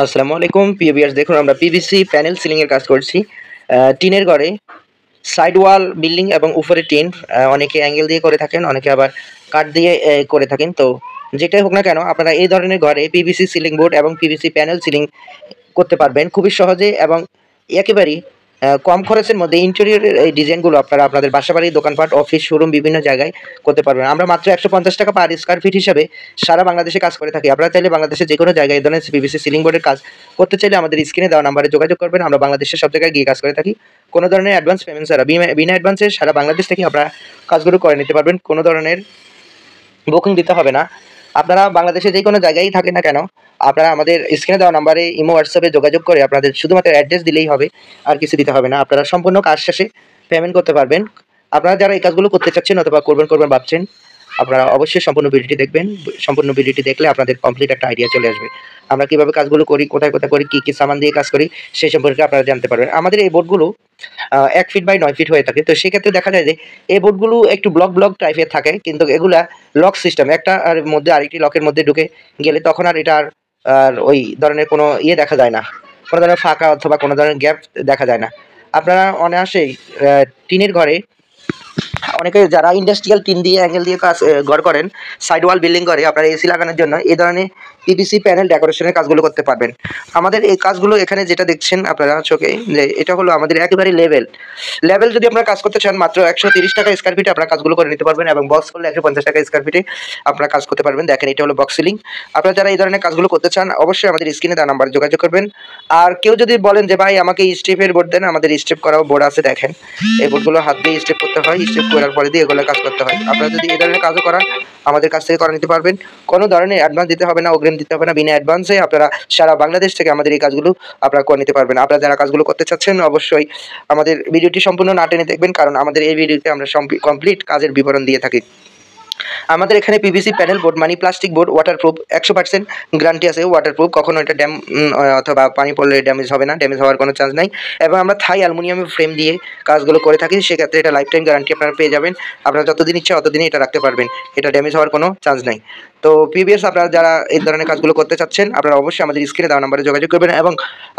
আসসালামু আলাইকুম প্রিয় ভিউয়ার্স, দেখুন আমরা পিভিসি প্যানেল সিলিং এর কাজ করছি। টিনের ঘরে সাইড ওয়াল বিল্ডিং এবং উপরে টিন, অনেকে অ্যাঙ্গেল দিয়ে করে থাকেন, অনেকে আবার কাঠ দিয়ে করে থাকেন। তো যেটাই হোক না কেন, আপনারা এই ধরনের ঘরে পিভিসি সিলিং বোর্ড এবং পিভিসি প্যানেল সিলিং করতে পারবেন খুবই সহজে এবং একেবারেই কম খরচের মধ্যে। ইন্টেরিয়রের এই ডিজাইনগুলো আপনারা আপনাদের বাসাবাড়ি, দোকানপাট, অফিস, শোরুম বিভিন্ন জায়গায় করতে পারবেন। আমরা মাত্র ১৫০ টাকা পার স্কয়ার ফিট হিসাবে সারা বাংলাদেশে কাজ করে থাকি। আপনারা চাইলে বাংলাদেশের যে কোনো জায়গায় এই ধরনের পিভিসি সিলিং বোর্ডের কাজ করতে চাইলে আমাদের স্ক্রিনে দেওয়া নাম্বারে যোগাযোগ করবেন। আমরা বাংলাদেশের সব জায়গায় গিয়ে কাজ করে থাকি। কোনো ধরনের অ্যাডভান্স পেমেন্ট ছাড়া, বিনা অ্যাডভান্সে সারা বাংলাদেশ থেকে আপনারা কাজগুলো করে নিতে পারবেন। কোনো ধরনের বুকিং দিতে হবে না। আপনারা বাংলাদেশে যে কোনো জায়গায় থাকেন না কেন, আপনারা আমাদের স্ক্রিনে দেওয়া নাম্বারে ইমো, হোয়াটসঅ্যাপে যোগাযোগ করে আপনাদের শুধুমাত্র অ্যাড্রেস দিলেই হবে, আর কিছু দিতে হবে না। আপনারা সম্পূর্ণ কাজ শেষে পেমেন্ট করতে পারবেন। আপনারা যারা এই কাজগুলো করতে চাচ্ছেন অথবা করবেন ভাবছেন, আপনারা অবশ্যই সম্পূর্ণ ভিডিওটি দেখবেন। সম্পূর্ণ ভিডিওটি দেখলে আপনাদের কমপ্লিট একটা আইডিয়া চলে আসবে। আমরা কিভাবে কাজগুলো করি, কোথায় করি, কি সামান দিয়ে কাজ করি, সেই সম্পর্কে আপনারা জানতে পারবেন। আমাদের এই বোর্ডগুলো ১ ফিট বাই ৯ ফিট হয়ে থাকে। তো সেক্ষেত্রে দেখা যায় যে এই বোর্ডগুলো একটু ব্লক টাইপের থাকে, কিন্তু এগুলা লক সিস্টেম। একটা আর মধ্যে আরেকটি লকের মধ্যে ঢুকে গেলে তখন আর এটার আর ওই ধরনের কোনো দেখা যায় না, কোনো ধরনের ফাঁকা অথবা কোনো ধরনের গ্যাপ দেখা যায় না। আপনারা অনায়াসেই টিনের ঘরে, অনেকে যারা ইন্ডাস্ট্রিয়াল টিন দিয়ে অ্যাঙ্গেল দিয়ে কাজ ঘর করেন, সাইড ওয়াল বিল্ডিং করে, আপনারা এসি লাগানোর জন্য এই ধরনের পিভিসি প্যানেল ডেকোরেশনের কাজগুলো করতে পারবেন। আমাদের এই কাজগুলো এখানে যেটা দেখছেন আপনারা চোখে, যে এটা হলো আমাদের একেবারে লেভেল। যদি আপনারা কাজ করতে চান মাত্র ১৩০ টাকা স্কয়ার ফিটে আপনারা কাজগুলো করে নিতে পারবেন, এবং বক্স করলে ১৫০ টাকা স্কয়ার ফিটে আপনারা কাজ করতে পারবেন। দেখেন, এটা হলো বক্স সিলিং। আপনারা যারা এই ধরনের কাজগুলো করতে চান অবশ্যই আমাদের স্ক্রিনে দেওয়া নাম্বারে যোগাযোগ করবেন। আর কেউ যদি বলেন যে ভাই আমাকে স্টেপের বোর্ড দেন, আমাদের স্টেপ করাও বোর্ড আছে। দেখেন, এই বোর্ডগুলো হাত দিয়ে স্টেপ করতে হয়, স্টেপ করার পরে দিয়ে এগুলো কাজ করতে হয়। আপনারা যদি এই ধরনের কাজও করান আমাদের কাছ থেকে করে নিতে পারবেন। কোনো ধরনের অ্যাডভান্স দিতে হবে না, অগ্রিম দিতে হবে না। বিনা অ্যাডভান্সে আপনারা সারা বাংলাদেশ থেকে আমাদের এই কাজগুলো আপনারা করে নিতে পারবেন। আপনারা যারা কাজগুলো করতে চাচ্ছেন অবশ্যই আমাদের ভিডিওটি সম্পূর্ণ না টেনে দেখবেন, কারণ আমাদের এই ভিডিওতে আমরা কমপ্লিট কাজের বিবরণ দিয়ে থাকি। আমাদের এখানে পিভিসি প্যানেল বোর্ড মানে প্লাস্টিক বোর্ড, ওয়াটারপ্রুফ, ১০০% গ্যারান্টি আছে ওয়াটারপ্রুফ। কখনো এটা অথবা পানি পড়লে ড্যামেজ হবে না, ড্যামেজ হওয়ার কোনো চান্স নাই। এবং আমরা থাই অ্যালুমিনিয়ামের ফ্রেম দিয়ে কাজগুলো করে থাকি, সেক্ষেত্রে এটা লাইফ টাইম গ্যারান্টি আপনারা পেয়ে যাবেন। আপনারা যতদিন ইচ্ছা ততদিনই এটা রাখতে পারবেন, এটা ড্যামেজ হওয়ার কোনো চান্স নাই। তো প্রিভিয়াস আপনারা যারা এই ধরনের কাজগুলো করতে চাচ্ছেন আপনারা অবশ্যই আমাদের স্ক্রিনে দেওয়া নাম্বারে যোগাযোগ করবেন, এবং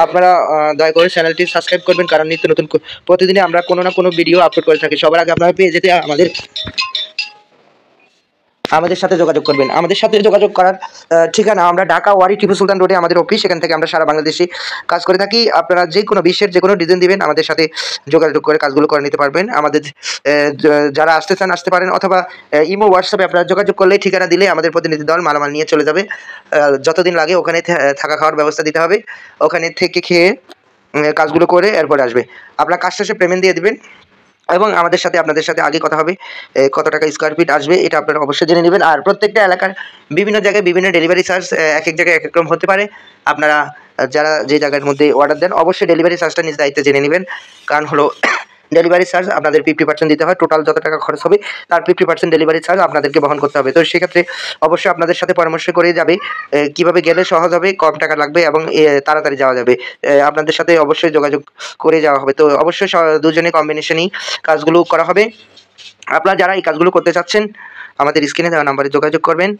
আপনারা দয়া করে চ্যানেলটি সাবস্ক্রাইব করবেন, কারণ নিত্য নতুন প্রতিদিনই আমরা কোনো না কোনো ভিডিও আপলোড করে থাকি। সবার আগে আপনারা পেয়ে যেতে আমাদের সাথে যোগাযোগ করবেন। আমাদের সাথে যোগাযোগ করার ঠিকানা, আমরা ঢাকা ওয়ারি টিপু সুলতান রোডে আমাদের অফিস, সেখান থেকে আমরা সারা বাংলাদেশে কাজ করে থাকি। আপনারা যে কোনো বিশ্বের যে কোনো ডিজাইন দিবেন আমাদের সাথে যোগাযোগ করে কাজগুলো করে নিতে পারবেন। আমাদের যারা আসতে চান আসতে পারেন, অথবা ইমো, হোয়াটসঅ্যাপে আপনারা যোগাযোগ করলে ঠিকানা দিলে আমাদের প্রতিনিধি দল মালামাল নিয়ে চলে যাবে। যতদিন লাগে ওখানে থাকা খাওয়ার ব্যবস্থা দিতে হবে, ওখানে থেকে খেয়ে কাজগুলো করে এরপরে আসবে। আপনার কাজ শেষে পেমেন্ট দিয়ে দেবেন, এবং আমাদের সাথে আপনাদের সাথে আগে কথা হবে কত টাকা স্কয়ার ফিট আসবে, এটা আপনারা অবশ্যই জেনে নেবেন। আর প্রত্যেকটা এলাকার বিভিন্ন জায়গায় বিভিন্ন ডেলিভারি চার্জ এক এক জায়গায় এক এক রকম হতে পারে। আপনারা যারা যে জায়গার মধ্যে অর্ডার দেন অবশ্যই ডেলিভারি চার্জটা নিজ দায়িত্বে জেনে নেবেন। কারণ হলো ডেলিভারি চার্জ আপনাদের 50% দিতে হয়। টোটাল যত টাকা খরচ হবে তার 50% ডেলিভারি চার্জ আপনাদেরকে বহন করতে হবে। তো সেক্ষেত্রে অবশ্যই আপনাদের সাথে পরামর্শ করে যাবে কীভাবে গেলে সহজ হবে, কম টাকা লাগবে এবং তাড়াতাড়ি যাওয়া যাবে। আপনাদের সাথে অবশ্যই যোগাযোগ করে যাওয়া হবে। তো অবশ্যই দুজনে কম্বিনেশনেই কাজগুলো করা হবে। আপনারা যারা এই কাজগুলো করতে চাচ্ছেন আমাদের স্ক্রিনে দেওয়া নাম্বারে যোগাযোগ করবেন।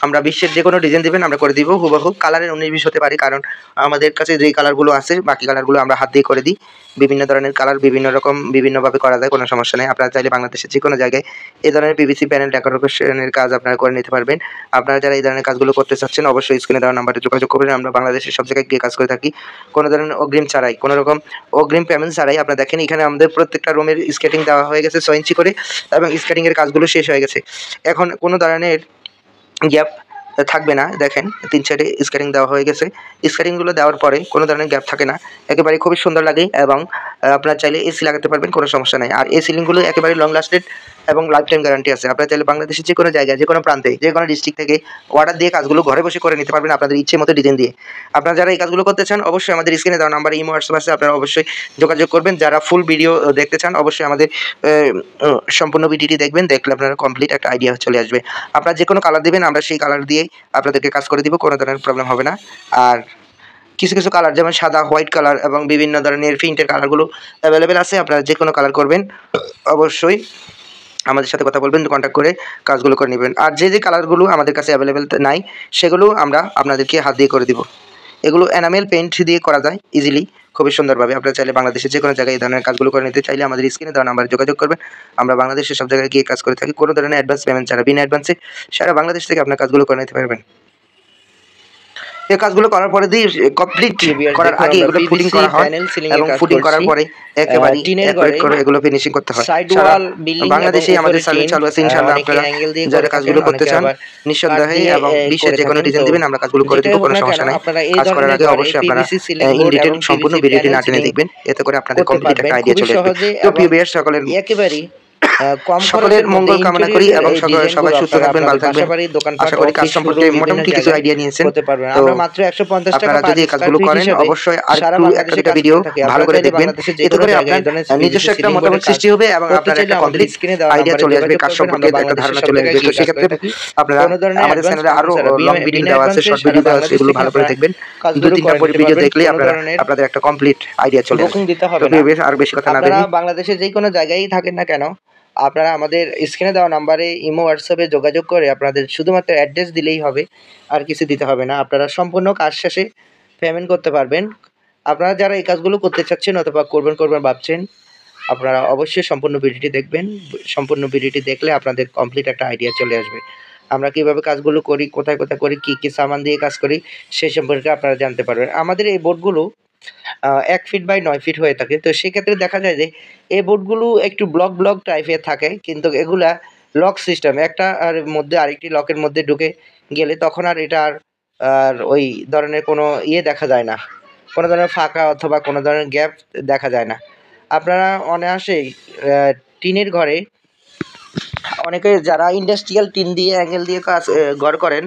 আমরা বিশ্বের যে কোনো ডিজাইন দেবেন আমরা করে দিব হুবহু। কালারের ১৯-২০ হতে পারে, কারণ আমাদের কাছে যেই কালারগুলো আছে বাকি কালারগুলো আমরা হাত দিয়ে করে দিই। বিভিন্ন ধরনের কালার বিভিন্ন রকম বিভিন্নভাবে করা যায়, কোনো সমস্যা নেই। আপনারা চাইলে বাংলাদেশের যে কোনো জায়গায় এই ধরনের পিভিসি প্যানেল ডেকোরেশনের কাজ আপনারা করে নিতে পারবেন। আপনারা যারা এই ধরনের কাজগুলো করতে চাচ্ছেন অবশ্যই স্ক্রিনে দেওয়া নাম্বারে যোগাযোগ করবেন। আমরা বাংলাদেশের সব জায়গায় গিয়ে কাজ করে থাকি, কোনো ধরনের অগ্রিম ছাড়াই, কোনো রকম অগ্রিম পেমেন্ট ছাড়াই। আপনারা দেখেন এখানে আমাদের প্রত্যেকটা রুমের স্কেটিং দেওয়া হয়ে গেছে 6 ইঞ্চি করে, এবং স্কেটিংয়ের কাজগুলো শেষ হয়ে গেছে। এখন কোনো ধরনের গ্যাপ থাকবে না। দেখেন 3 সাইডে স্কেটিং দেওয়া হয়ে গেছে। স্কেটিংগুলো দেওয়ার পরে কোনো ধরনের গ্যাপ থাকে না, একেবারে খুবই সুন্দর লাগে। এবং আপনারা চাইলে এসি লাগাতে পারবেন, কোনো সমস্যা নাই। আর এই সিলিংগুলো একেবারে লং লাস্টেড এবং লাইফ টাইম গ্যারান্টি আছে। আপনারা চাইলে বাংলাদেশের যে কোনো জায়গায়, যে কোনো প্রান্তে, যে কোনো ডিস্ট্রিক্ট থেকে অর্ডার দিয়ে কাজগুলো ঘরে বসে করে নিতে পারবেন আপনাদের ইচ্ছে মতো ডিজাইন দিয়ে। আপনারা যারা এই কাজগুলো করতে চান অবশ্যই আমাদের স্ক্রিনে দেওয়া নাম্বারে ইমো, হোয়াটসঅ্যাপ আছে, আপনারা অবশ্যই যোগাযোগ করবেন। যারা ফুল ভিডিও দেখতে চান অবশ্যই আমাদের সম্পূর্ণ ভিডিওটি দেখবেন, দেখলে আপনারা কমপ্লিট একটা আইডিয়া চলে আসবে। আপনারা যে কোনো কালার দেবেন আমরা সেই কালার দিয়েই আপনাদেরকে কাজ করে দিব, কোনো ধরনের প্রবলেম হবে না। আর কিছু কিছু কালার যেমন সাদা, হোয়াইট কালার এবং বিভিন্ন ধরনের প্রিন্টের কালারগুলো অ্যাভেলেবেল আছে। আপনারা যে কোনো কালার করবেন অবশ্যই আমাদের সাথে কথা বলবেন, কন্ট্যাক্ট করে কাজগুলো করে নেবেন। আর যে কালারগুলো আমাদের কাছে অ্যাভেলেবেল নাই সেগুলো আমরা আপনাদেরকে হাত দিয়ে করে দিব। এগুলো এনামেল পেইন্ট দিয়ে করা যায় ইজিলি, খুবই সুন্দরভাবে। আপনারা চাইলে বাংলাদেশের যে কোনো জায়গায় এই ধরনের কাজগুলো করে নিতে চাইলে আমাদের স্ক্রিনে দেওয়া নাম্বারে যোগাযোগ করবেন। আমরা বাংলাদেশের সব জায়গায় গিয়ে কাজ করে থাকি। কোনো ধরনের অ্যাডভান্স পেমেন্ট ছাড়া বিনা অ্যাডভান্সে সারা বাংলাদেশ থেকে আপনার কাজগুলো করে নিতে পারবেন। এই কাজগুলো করার পরে দিয়ে কমপ্লিট করার আগে এগুলো ফুটিং করা হয় এবং ফুটিং করার পরে একেবারে অ্যাকুরেট করে এগুলো ফিনিশিং করতে হয়। বাংলাদেশে আমাদের সার্ভিস চালু আছে ইনশাআল্লাহ। আপনারা যারা কাজগুলো করতে চান নিঃসন্দেহে এবং বিশ্বের যে কোনো ডিজাইন দিবেন আমরা কাজগুলো করে দেব, কোনো সমস্যা নাই। কাজ করার আগে অবশ্যই আপনারা ইন ডিটেইল সম্পূর্ণ ভিডিওটি না টেনে দেখবেন, এতে করে আপনাদের কমপ্লিট একটা আইডিয়া চলে আসবে। তো প্রিভিয়াস সকলের একেবারে সকলের মঙ্গল কামনা করি এবং সবাই সুস্থ থাকবেন, ভালো থাকবেন। আশা করি কাজ সম্পর্কে মোটামুটি কিছু আইডিয়া নিয়েছেন। আমরা মাত্র 150 টাকা আপনারা যদি এই কাজগুলো করেন অবশ্যই আরেকটু একটা ভিডিও ভালো করে দেখবেন, এতে করে আপনার নিজস্ব একটা মতামত সৃষ্টি হবে এবং আপনার একটা কমপ্লিট আইডিয়া চলে আসবে, কাজ সম্পর্কে একটা ধারণা চলে আসবে। তো সেক্ষেত্রে আপনারা আমাদের চ্যানেলে আরো লং ভিডিও দেওয়া আছে, শর্ট ভিডিও দেওয়া আছে, এগুলো ভালো করে দেখবেন। 2-3টা পরে ভিডিও দেখলে আপনাদের একটা কমপ্লিট আইডিয়া চলে আসবে। তো আর বেশি কথা না বলে বাংলাদেশের যে কোনো জায়গায় থাকেন না কেন আপনারা আমাদের স্ক্রিনে দেওয়া নাম্বারে ইমো হোয়াটসঅ্যাপে যোগাযোগ করে আপনাদের শুধুমাত্র অ্যাড্রেস দিলেই হবে, আর কিছু দিতে হবে না। আপনারা সম্পূর্ণ কাজ শেষে পেমেন্ট করতে পারবেন। আপনারা যারা এই কাজগুলো করতে চাচ্ছেন অথবা করবেন ভাবছেন, আপনারা অবশ্যই সম্পূর্ণ ভিডিওটি দেখবেন। সম্পূর্ণ ভিডিওটি দেখলে আপনাদের কমপ্লিট একটা আইডিয়া চলে আসবে। আমরা কীভাবে কাজগুলো করি, কোথায় করি, কী সামান দিয়ে কাজ করি, সেই সম্পর্কে আপনারা জানতে পারবেন। আমাদের এই বোর্ডগুলো 1 ফিট বাই 9 ফিট হয়ে থাকে। তো সেক্ষেত্রে দেখা যায় যে এই বোর্ডগুলো একটু ব্লক টাইপের থাকে, কিন্তু এগুলা লক সিস্টেম, একটা আর মধ্যে আরেকটি লকের মধ্যে ঢুকে গেলে তখন আর এটা আর ওই ধরনের কোনো দেখা যায় না, কোনো ধরনের ফাঁকা অথবা কোনো ধরনের গ্যাপ দেখা যায় না। আপনারা অনায়াসেই টিনের ঘরে অনেকে যারা ইন্ডাস্ট্রিয়াল টিন দিয়ে অ্যাঙ্গেল দিয়ে কাজ ঘর করেন,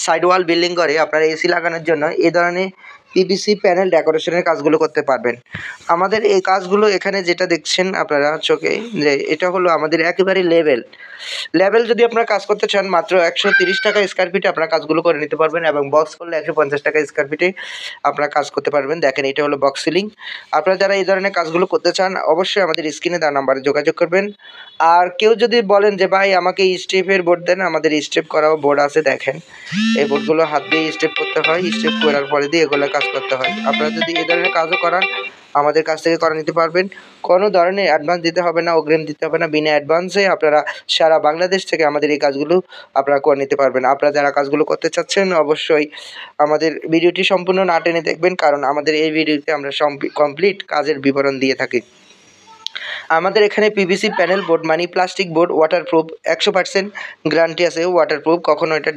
সাইড ওয়াল বিল্ডিং করে আপনারা এসি লাগানোর জন্য এই ধরনের পিভিসি প্যানেল ডেকোরেশনের কাজগুলো করতে পারবেন। আমাদের এই কাজগুলো এখানে যেটা দেখছেন আপনারা চোখে, যে এটা হলো আমাদের একেবারে লেভেল যদি আপনারা কাজ করতে চান মাত্র 130 টাকা স্কোয়ার ফিটে আপনারা কাজগুলো করে নিতে পারবেন, এবং বক্স করলে 150 টাকা স্কোয়ার ফিটে আপনারা কাজ করতে পারবেন। দেখেন এটা হলো বক্স সিলিং। আপনারা যারা এই ধরনের কাজগুলো করতে চান অবশ্যই আমাদের স্ক্রিনে দেওয়া নাম্বারে যোগাযোগ করবেন। আর কেউ যদি বলেন যে ভাই আমাকে স্টেপের বোর্ড দেন, আমাদের স্টেপ করাও বোর্ড আছে। দেখেন এই বোর্ডগুলো হাত দিয়ে স্টেপ করতে হয়, স্টেপ করার পরে দিয়ে এগুলো কাজ করতে হয়। আপনারা যদি এই ধরনের কাজও করান আমাদের কাছ থেকে করে নিতে পারবেন। কোনো ধরনের অ্যাডভান্স দিতে হবে না, অগ্রিম দিতে হবে না, বিনা অ্যাডভান্সে আপনারা সারা বাংলাদেশ থেকে আমাদের এই কাজগুলো আপনারা করে নিতে পারবেন। আপনারা যারা কাজগুলো করতে চাচ্ছেন অবশ্যই আমাদের ভিডিওটি সম্পূর্ণ না টেনে দেখবেন, কারণ আমাদের এই ভিডিওতে আমরা কমপ্লিট কাজের বিবরণ দিয়ে থাকি। আমাদের এখানে পিভিসি প্যানেল বোর্ড মানে প্লাস্টিক বোর্ড, ওয়াটারপ্রুফ, 100% গ্যারান্টি আছে ওয়াটারপ্রুফ। কখনো এটা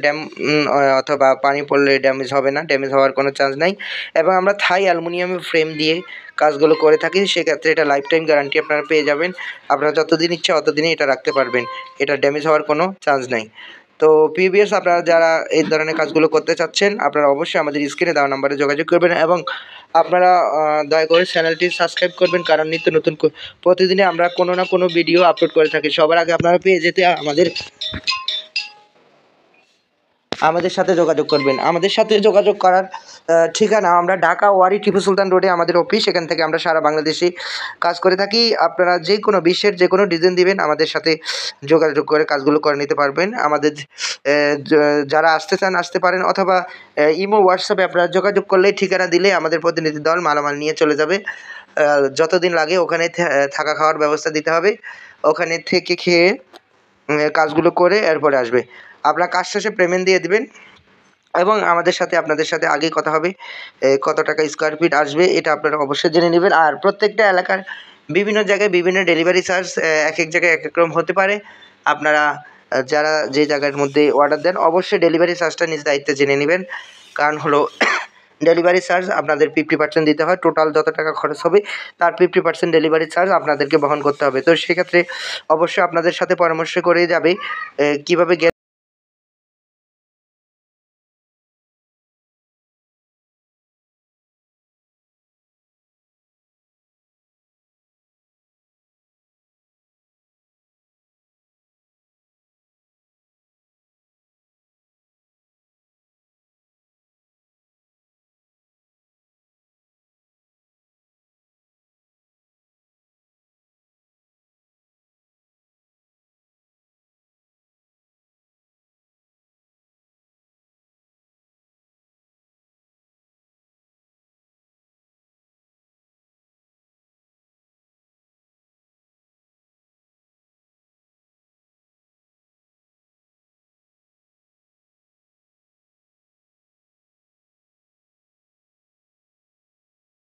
অথবা পানি পড়লে ড্যামেজ হবে না, ড্যামেজ হওয়ার কোনো চান্স নাই। এবং আমরা থাই অ্যালুমিনিয়ামের ফ্রেম দিয়ে কাজগুলো করে থাকি, সেক্ষেত্রে এটা লাইফ টাইম গ্যারান্টি আপনারা পেয়ে যাবেন। আপনারা যতদিন ইচ্ছা অতদিনই এটা রাখতে পারবেন, এটা ড্যামেজ হওয়ার কোনো চান্স নাই। তো প্রিভিয়াস আপনারা যারা এই ধরনের কাজগুলো করতে চাচ্ছেন আপনারা অবশ্যই আমাদের স্ক্রিনে দেওয়া নাম্বারে যোগাযোগ করবেন, এবং আপনারা দয়া করে চ্যানেলটি সাবস্ক্রাইব করবেন, কারণ নিত্য নতুন প্রতিদিনে আমরা কোনো না কোনো ভিডিও আপলোড করে থাকি। সবার আগে আপনারা পেয়ে যেতে আমাদের সাথে যোগাযোগ করবেন। আমাদের সাথে যোগাযোগ করার ঠিকানা আমরা ঢাকা ওয়ারি টিপু সুলতান রোডে আমাদের অফিস, সেখান থেকে আমরা সারা বাংলাদেশে কাজ করে থাকি। আপনারা যে কোনো বিশ্বের যে কোনো ডিজাইন দিবেন আমাদের সাথে যোগাযোগ করে কাজগুলো করে নিতে পারবেন। আমাদের যারা আসতে চান আসতে পারেন, অথবা ইমো হোয়াটসঅ্যাপে আপনারা যোগাযোগ করলে ঠিকানা দিলে আমাদের প্রতিনিধি দল মালামাল নিয়ে চলে যাবে। যতদিন লাগে ওখানে থাকা খাওয়ার ব্যবস্থা দিতে হবে, ওখানে থেকে খেয়ে কাজগুলো করে এরপরে আসবে। আপনারা কাজ শেষে পেমেন্ট দিয়ে দিবেন, এবং আমাদের সাথে আপনাদের সাথে আগেই কথা হবে কত টাকা স্কোয়ার ফিট আসবে এটা আপনারা অবশ্যই জেনে নেবেন। আর প্রত্যেকটা এলাকার বিভিন্ন জায়গায় বিভিন্ন ডেলিভারি চার্জ এক এক জায়গায় এক এক রকম হতে পারে। আপনারা যারা যে জায়গার মধ্যে অর্ডার দেন অবশ্যই ডেলিভারি চার্জটা নিজ দায়িত্বে জেনে নেবেন, কারণ হলো ডেলিভারি চার্জ আপনাদের 50% দিতে হয়। টোটাল যত টাকা খরচ হবে তার 50% ডেলিভারি চার্জ আপনাদেরকে বহন করতে হবে। তো সেক্ষেত্রে অবশ্যই আপনাদের সাথে পরামর্শ করে যাবে কীভাবে